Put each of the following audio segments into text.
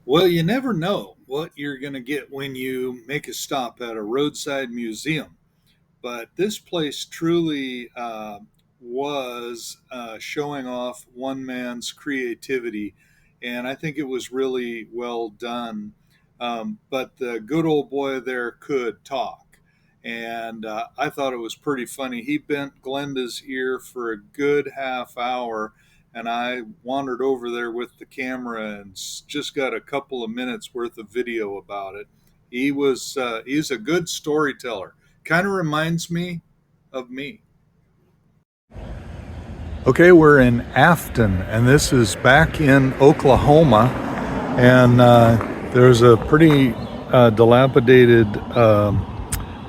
Well, you never know what you're going to get when you make a stop at a roadside museum. But this place truly was showing off one man's creativity, and I think it was really well done. But the good old boy there could talk, and I thought it was pretty funny. He bent Glenda's ear for a good half hour, and I wandered over there with the camera and just got a couple of minutes worth of video about it. He's a good storyteller. Kind of reminds me of me. Okay, we're in Afton, and this is back in Oklahoma, and there's a pretty dilapidated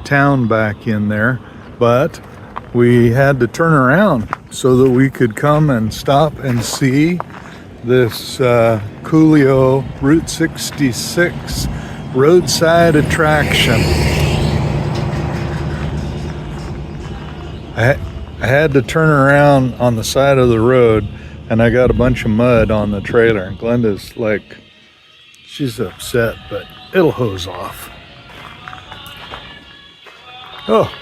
town back in there, but we had to turn around so that we could come and stop and see this Coolio Route 66 roadside attraction. I had to turn around on the side of the road, and I got a bunch of mud on the trailer. And Glenda's like, she's upset, but it'll hose off. Oh,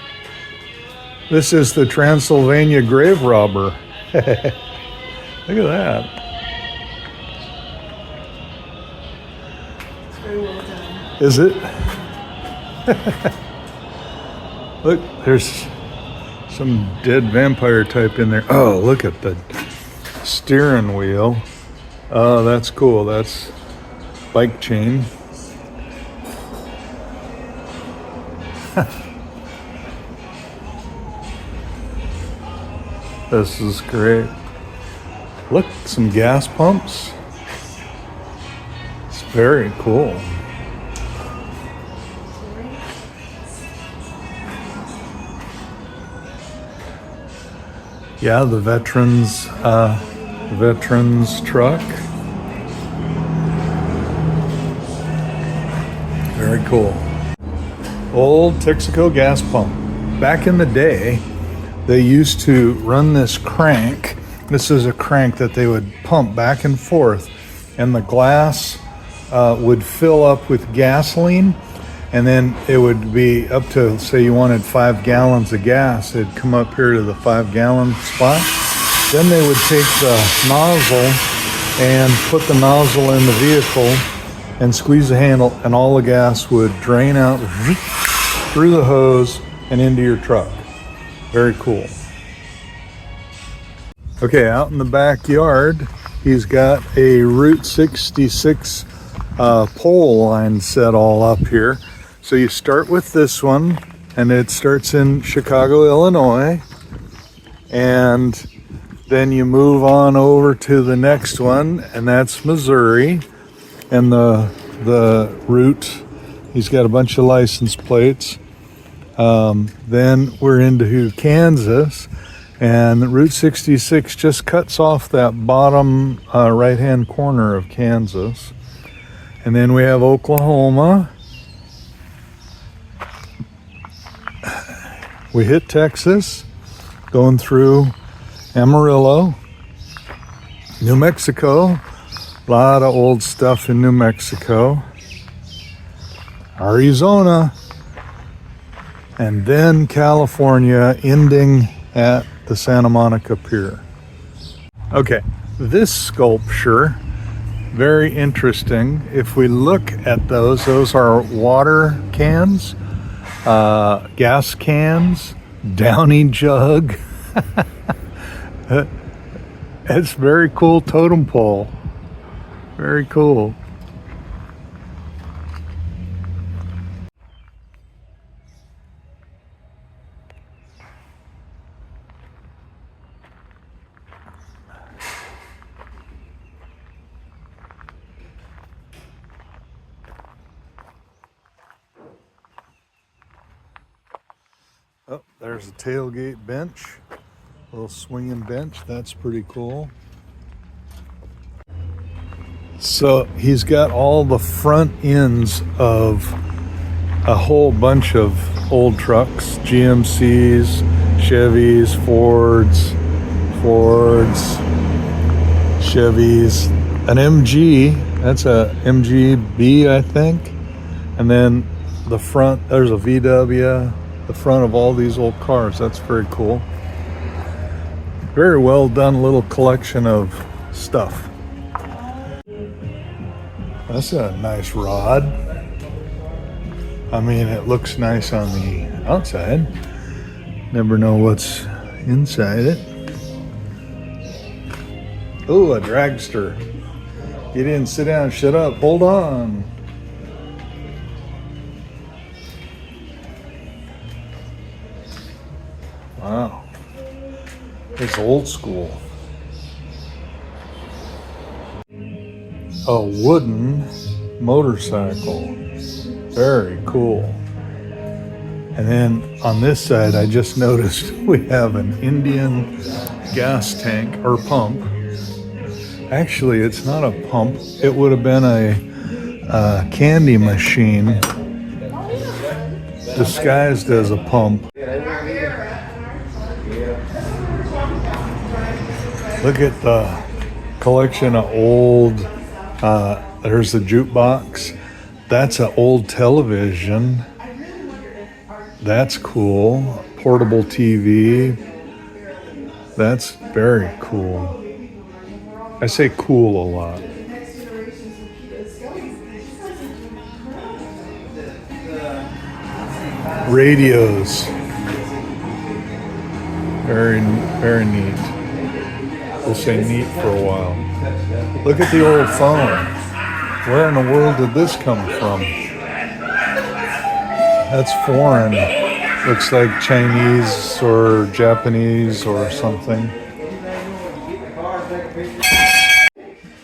this is the Transylvania grave robber. Look at that. It's very well done. Is it? Look, there's some dead vampire type in there. Oh, look at the steering wheel. Oh, that's cool. That's bike chain. This is great. Look, some gas pumps. It's very cool. Yeah, the veterans truck. Very cool. Old Texaco gas pump. Back in the day, they used to run this crank. This is a crank that they would pump back and forth, and the glass would fill up with gasoline, and then it would be up to, say you wanted 5 gallons of gas, it'd come up here to the 5-gallon spot. Then they would take the nozzle and put the nozzle in the vehicle and squeeze the handle, and all the gas would drain out through the hose and into your truck. Very cool. Okay, out in the backyard, he's got a Route 66 pole line set all up here. So you start with this one, and it starts in Chicago, Illinois, and then you move on over to the next one, and that's Missouri. And the route, he's got a bunch of license plates. Then we're into Kansas, and Route 66 just cuts off that bottom right-hand corner of Kansas. And then we have Oklahoma. We hit Texas, going through Amarillo, New Mexico. A lot of old stuff in New Mexico. Arizona. And then California, ending at the Santa Monica Pier. Okay, this sculpture, very interesting. If we look at those are water cans, gas cans, Downy jug. It's very cool totem pole. Very cool. Oh, there's a tailgate bench, a little swinging bench. That's pretty cool. So he's got all the front ends of a whole bunch of old trucks, GMCs, Chevys, Fords, Chevys, an MG. That's a MGB, I think. And then the front, there's a VW. The front of all these old cars. That's very cool. Very well done little collection of stuff. That's a nice rod. I mean, it looks nice on the outside. Never know what's inside it. Oh, a dragster. Get in, sit down, shut up, hold on. Wow. It's old school. A wooden motorcycle. Very cool. And then on this side, I just noticed we have an Indian gas tank or pump. Actually, it's not a pump. It would have been a candy machine disguised as a pump. Look at the collection of old, there's the jukebox. That's an old television. That's cool. Portable TV. That's very cool. I say cool a lot. Radios. Very, very neat. We'll say neat for a while. Look at the old phone. Where in the world did this come from? That's foreign. Looks like Chinese or Japanese or something.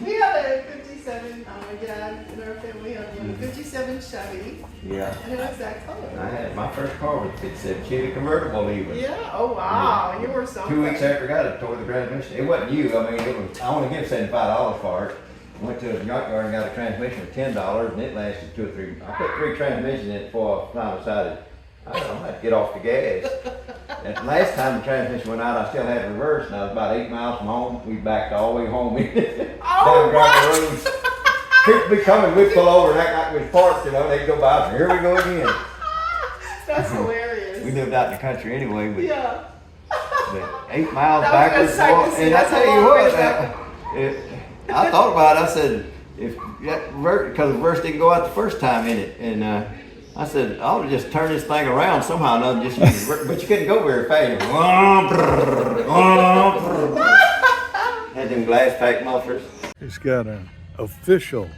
We have a 57, my dad and our family have a 57 Chevy. Yeah. And it was that color. I had my first car was it said Chevy convertible even. Yeah, oh wow, Yeah. you were something. 2 weeks after I got it, tore the transmission. It wasn't you. I mean, it was. I only get $75 for it. Went to a junkyard and got a transmission for $10, and it lasted 2 or 3. I put 3 transmissions in it before I finally decided I don't know, I had to get off the gas. And the last time the transmission went out, I still had reverse, and I was about 8 miles from home. We backed all the way home. Oh, down gravel roads. People be coming, we'd pull over and act like we was parked, you know. They'd go by, and here we go again. That's hilarious. We lived out in the country anyway, but. Yeah. But 8 miles That backwards, was a sight to see. and I That's tell a you long what, way back. I thought about it. I said, if because the reverse didn't go out the first time in it, and I said I ought to just turn this thing around somehow or another. Just use the but you couldn't go very fast. Had them glass pack mufflers. He's got an official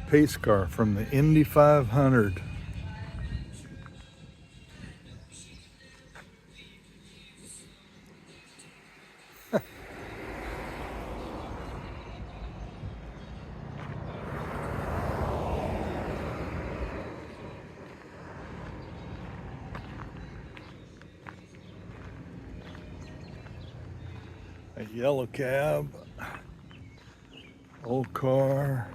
pace car from the Indy 500. A yellow cab, old car,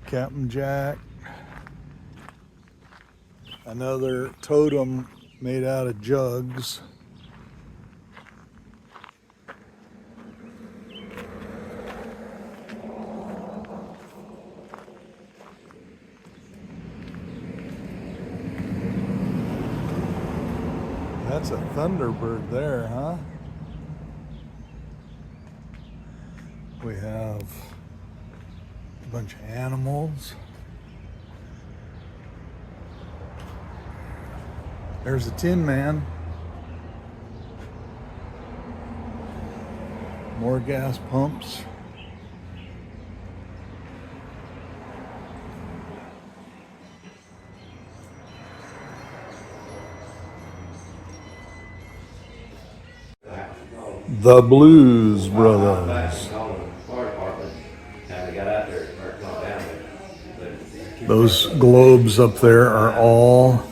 Captain Jack, another totem made out of jugs. That's a Thunderbird there, huh? We have a bunch of animals. There's a Tin Man. More gas pumps. The Blues Brothers. Those globes up there are all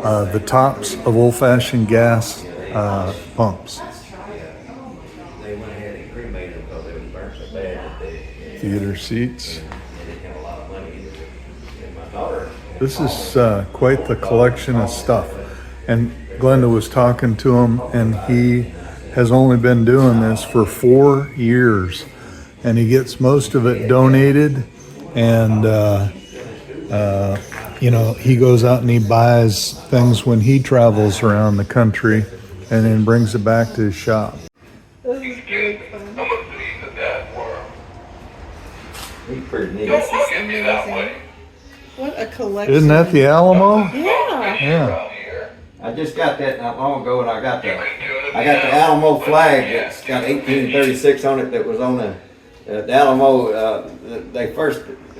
the tops of old-fashioned gas pumps. Theater seats. This is quite the collection of stuff. And Glenda was talking to him, and he has only been doing this for 4 years, and he gets most of it donated. And he goes out and he buys things when he travels around the country, and then brings it back to his shop. This is great fun. He's pretty neat. This is amazing. What a collection. Isn't that the Alamo? Yeah. Yeah. I just got that not long ago, and I got the Alamo flag that's got 1836 on it. That was on the Alamo.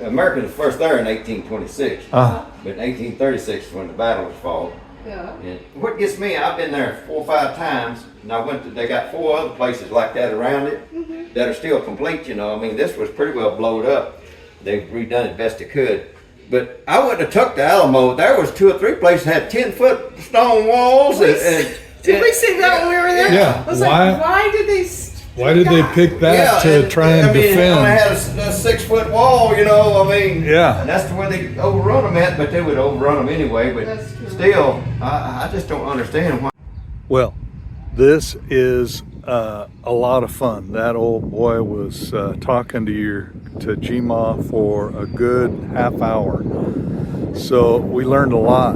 Americans were first there in 1826, Uh, but in 1836 when the battle was fought. Yeah. And what gets me, I've been there 4 or 5 times, and they got 4 other places like that around it that are still complete. I mean, this was pretty well blowed up. They've redone it best they could. But I wouldn't have took the Alamo. There was 2 or 3 places that had 10-foot stone walls. Did we see that when we were there? Yeah. I was like, why did they pick that to try and It only had defend? a 6-foot wall, Yeah. And that's the way they overrun them at, but they would overrun them anyway. But That's true. still, I just don't understand why. Well, this is a lot of fun. That old boy was talking to Gma for a good half hour. So we learned a lot.